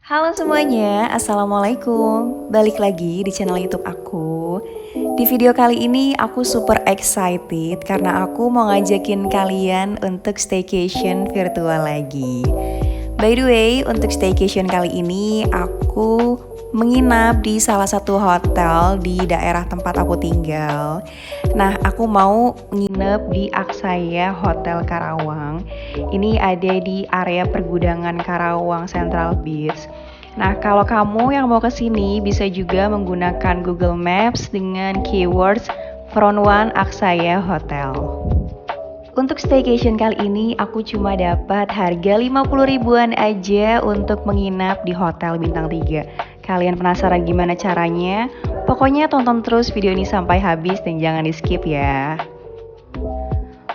Halo semuanya, Assalamualaikum. Balik lagi di channel YouTube aku. Di video kali ini aku super excited karena aku mau ngajakin kalian untuk staycation virtual lagi. By the way, untuk staycation kali ini aku menginap di salah satu hotel di daerah tempat aku tinggal. Nah, aku mau nginep di Aksaya Hotel Karawang. Ini ada di area pergudangan Karawang Central Beach. Nah, kalau kamu yang mau ke sini bisa juga menggunakan Google Maps dengan keywords Front One Aksaya Hotel. Untuk staycation kali ini aku cuma dapat harga 50 ribuan aja untuk menginap di hotel bintang 3. Kalian penasaran gimana caranya? Pokoknya tonton terus video ini sampai habis dan jangan di skip ya.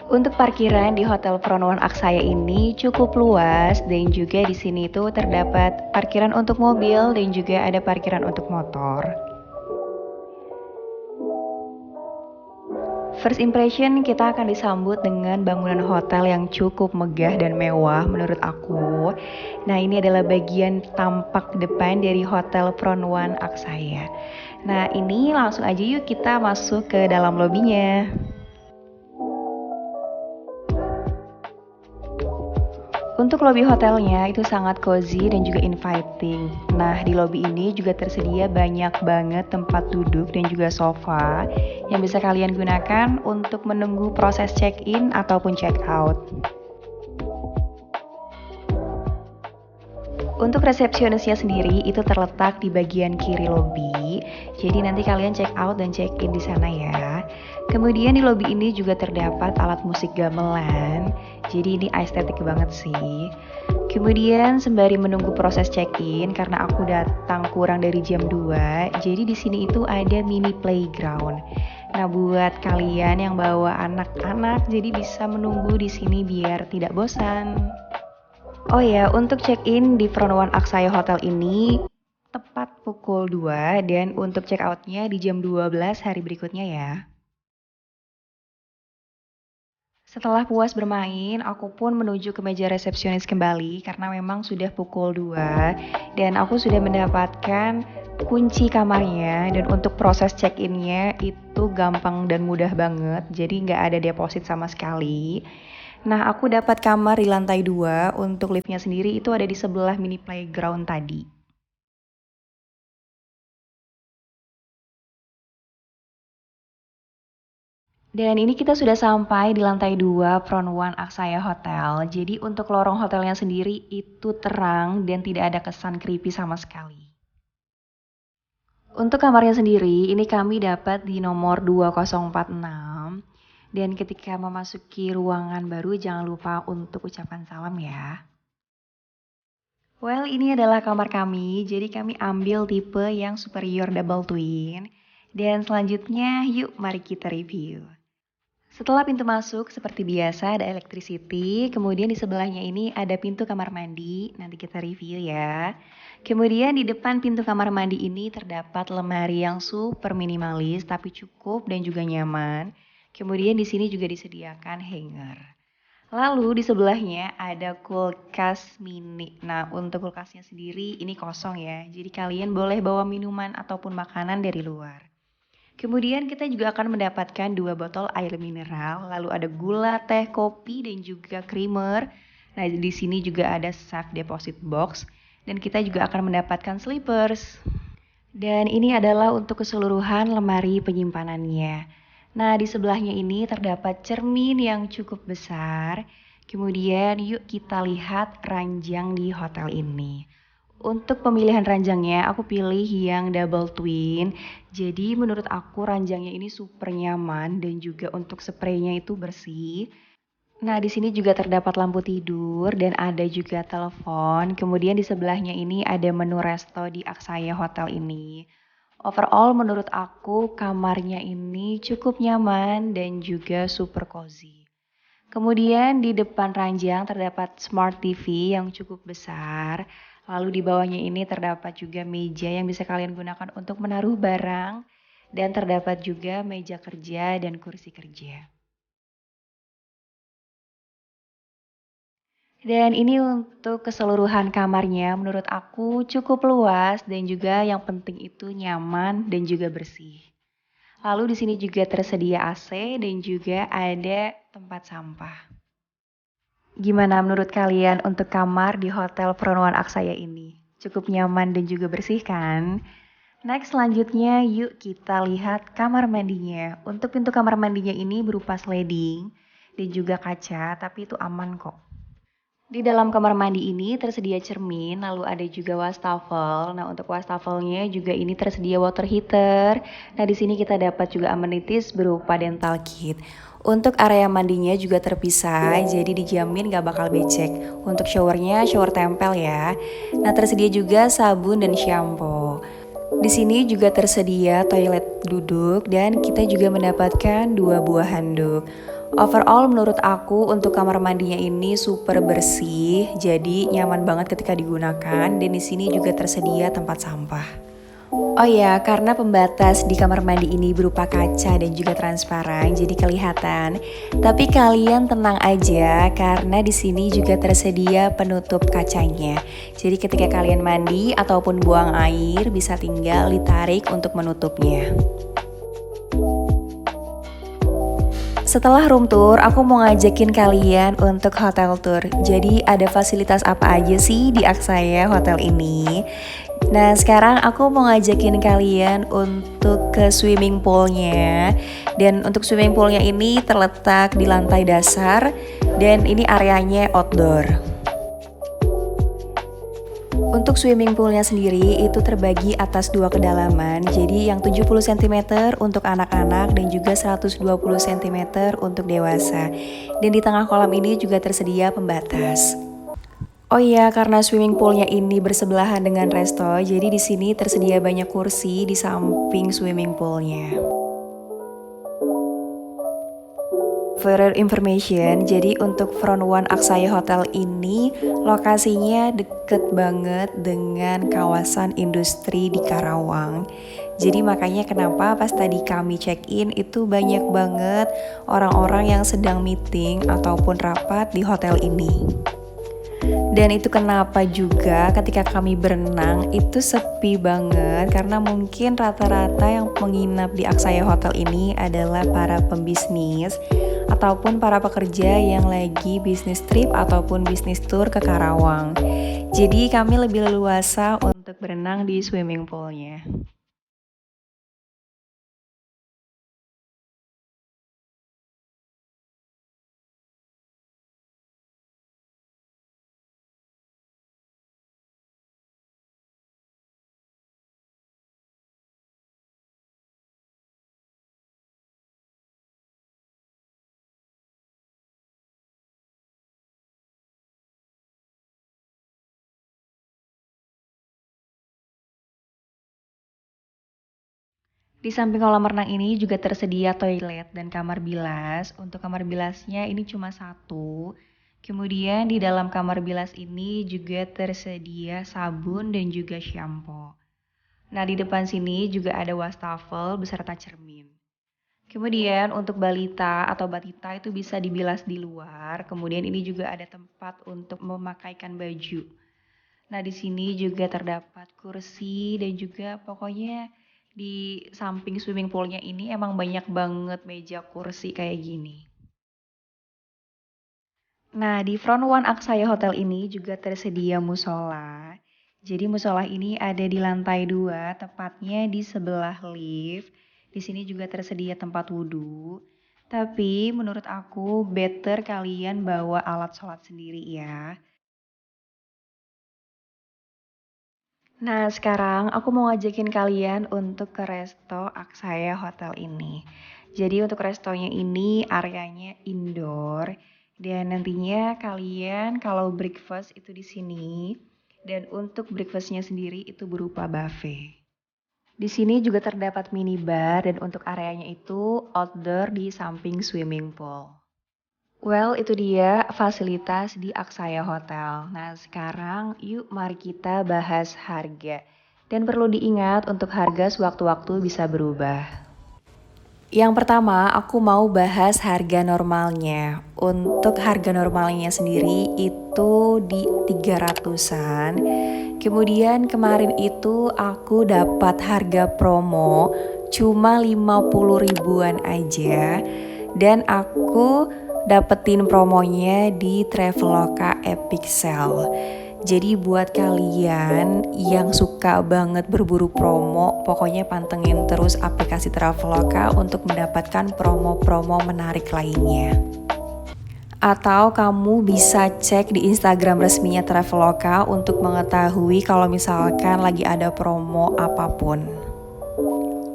Untuk parkiran di Hotel Front One Aksaya ini cukup luas dan juga di sini itu terdapat parkiran untuk mobil dan juga ada parkiran untuk motor. First impression kita akan disambut dengan bangunan hotel yang cukup megah dan mewah menurut aku. Nah, ini adalah bagian tampak depan dari Hotel Front One Aksaya. Nah, ini langsung aja yuk kita masuk ke dalam lobinya. Untuk lobi hotelnya itu sangat cozy dan juga inviting. Nah, di lobi ini juga tersedia banyak banget tempat duduk dan juga sofa yang bisa kalian gunakan untuk menunggu proses check-in ataupun check-out. Untuk resepsionisnya sendiri itu terletak di bagian kiri lobi. Jadi nanti kalian check out dan check in di sana ya. Kemudian di lobi ini juga terdapat alat musik gamelan. Jadi ini estetik banget sih. Kemudian sembari menunggu proses check in karena aku datang kurang dari jam 2, jadi di sini itu ada mini playground. Nah, buat kalian yang bawa anak-anak jadi bisa menunggu di sini biar tidak bosan. Oh ya, untuk check-in di Front One Aksaya Hotel ini tepat pukul 2 dan untuk check-outnya di jam 12 hari berikutnya ya. Setelah puas bermain, aku pun menuju ke meja resepsionis kembali karena memang sudah pukul 2 dan aku sudah mendapatkan kunci kamarnya dan untuk proses check-innya itu gampang dan mudah banget, jadi nggak ada deposit sama sekali. Nah, aku dapat kamar di lantai 2, untuk liftnya sendiri itu ada di sebelah mini playground tadi. Dan ini kita sudah sampai di lantai 2 Front One Aksaya Hotel. Jadi untuk lorong hotelnya sendiri itu terang dan tidak ada kesan creepy sama sekali. Untuk kamarnya sendiri, ini kami dapat di nomor 2046. Dan ketika memasuki ruangan baru jangan lupa untuk ucapan salam ya. Well, ini adalah kamar kami, jadi kami ambil tipe yang superior double twin. Dan selanjutnya, yuk mari kita review. Setelah pintu masuk, seperti biasa ada electricity, kemudian di sebelahnya ini ada pintu kamar mandi, nanti kita review ya. Kemudian di depan pintu kamar mandi ini terdapat lemari yang super minimalis tapi cukup dan juga nyaman. Kemudian di sini juga disediakan hanger. Lalu di sebelahnya ada kulkas mini. Nah, untuk kulkasnya sendiri ini kosong ya. Jadi kalian boleh bawa minuman ataupun makanan dari luar. Kemudian kita juga akan mendapatkan 2 botol air mineral, lalu ada gula, teh, kopi, dan juga creamer. Nah, di sini juga ada safe deposit box, dan kita juga akan mendapatkan slippers. Dan ini adalah untuk keseluruhan lemari penyimpanannya. Nah, di sebelahnya ini terdapat cermin yang cukup besar. Kemudian yuk kita lihat ranjang di hotel ini. Untuk pemilihan ranjangnya, aku pilih yang double twin. Jadi menurut aku ranjangnya ini super nyaman dan juga untuk spraynya itu bersih. Nah, di sini juga terdapat lampu tidur dan ada juga telepon. Kemudian di sebelahnya ini ada menu resto di Aksaya Hotel ini. Overall menurut aku kamarnya ini cukup nyaman dan juga super cozy. Kemudian di depan ranjang terdapat smart TV yang cukup besar. Lalu di bawahnya ini terdapat juga meja yang bisa kalian gunakan untuk menaruh barang. Dan terdapat juga meja kerja dan kursi kerja. Dan ini untuk keseluruhan kamarnya menurut aku cukup luas dan juga yang penting itu nyaman dan juga bersih. Lalu di sini juga tersedia AC dan juga ada tempat sampah. Gimana menurut kalian untuk kamar di Hotel Pronowan Aksaya ini? Cukup nyaman dan juga bersih kan? Next selanjutnya yuk kita lihat kamar mandinya. Untuk pintu kamar mandinya ini berupa sliding dan juga kaca, tapi itu aman kok. Di dalam kamar mandi ini tersedia cermin, lalu ada juga wastafel. Nah, untuk wastafelnya juga ini tersedia water heater. Nah, di sini kita dapat juga amenities berupa dental kit. Untuk area mandinya juga terpisah, jadi dijamin gak bakal becek. Untuk showernya, shower tempel ya. Nah, tersedia juga sabun dan shampoo. Di sini juga tersedia toilet duduk dan kita juga mendapatkan 2 buah handuk. Overall menurut aku untuk kamar mandinya ini super bersih, jadi nyaman banget ketika digunakan dan di sini juga tersedia tempat sampah. Oh ya, karena pembatas di kamar mandi ini berupa kaca dan juga transparan, jadi kelihatan. Tapi kalian tenang aja, karena di sini juga tersedia penutup kacanya. Jadi ketika kalian mandi ataupun buang air, bisa tinggal ditarik untuk menutupnya. Setelah room tour, aku mau ngajakin kalian untuk hotel tour. Jadi ada fasilitas apa aja sih di Aksaya Hotel ini? Nah sekarang aku mau ngajakin kalian untuk ke swimming poolnya. Dan untuk swimming poolnya ini terletak di lantai dasar dan ini areanya outdoor. Untuk swimming poolnya sendiri itu terbagi atas 2 kedalaman, jadi yang 70 cm untuk anak-anak dan juga 120 cm untuk dewasa. Dan di tengah kolam ini juga tersedia pembatas. Oh iya, karena swimming poolnya ini bersebelahan dengan resto, jadi di sini tersedia banyak kursi di samping swimming poolnya. Further information, jadi untuk Front One Aksaya Hotel ini lokasinya deket banget dengan kawasan industri di Karawang. Jadi makanya kenapa pas tadi kami check-in itu banyak banget orang-orang yang sedang meeting ataupun rapat di hotel ini. Dan itu kenapa juga ketika kami berenang itu sepi banget karena mungkin rata-rata yang menginap di Aksaya Hotel ini adalah para pembisnis ataupun para pekerja yang lagi bisnis trip ataupun bisnis tour ke Karawang. Jadi kami lebih leluasa untuk berenang di swimming poolnya. Di samping kolam renang ini juga tersedia toilet dan kamar bilas. Untuk kamar bilasnya ini cuma satu. Kemudian di dalam kamar bilas ini juga tersedia sabun dan juga shampoo. Nah, di depan sini juga ada wastafel beserta cermin. Kemudian untuk balita atau batita itu bisa dibilas di luar. Kemudian ini juga ada tempat untuk memakaikan baju. Nah, di sini juga terdapat kursi dan juga pokoknya di samping swimming poolnya ini emang banyak banget meja kursi kayak gini. Nah, di Front One Aksaya Hotel ini juga tersedia musola. Jadi musola ini ada di lantai 2, tepatnya di sebelah lift. Di sini juga tersedia tempat wudhu. Tapi menurut aku better kalian bawa alat sholat sendiri ya. Nah, sekarang aku mau ngajakin kalian untuk ke resto Aksaya Hotel ini. Jadi untuk restonya ini areanya indoor dan nantinya kalian kalau breakfast itu di sini dan untuk breakfastnya sendiri itu berupa buffet. Di sini juga terdapat minibar dan untuk areanya itu outdoor di samping swimming pool. Well, itu dia fasilitas di Aksaya Hotel. Nah, sekarang yuk mari kita bahas harga. Dan perlu diingat untuk harga sewaktu-waktu bisa berubah. Yang pertama, aku mau bahas harga normalnya. Untuk harga normalnya sendiri itu di 300-an. Kemudian kemarin itu aku dapat harga promo cuma 50 ribuan aja. Dan aku dapetin promonya di Traveloka Epic Sale. Jadi buat kalian yang suka banget berburu promo, pokoknya pantengin terus aplikasi Traveloka untuk mendapatkan promo-promo menarik lainnya. Atau kamu bisa cek di Instagram resminya Traveloka untuk mengetahui kalau misalkan lagi ada promo apapun.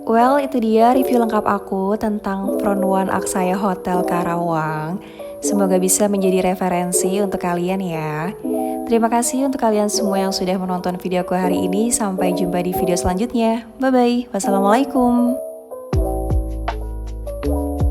Well, itu dia review lengkap aku tentang Front One Aksaya Hotel Karawang. Semoga bisa menjadi referensi untuk kalian ya. Terima kasih untuk kalian semua yang sudah menonton videoku hari ini. Sampai jumpa di video selanjutnya. Bye-bye. Wassalamualaikum.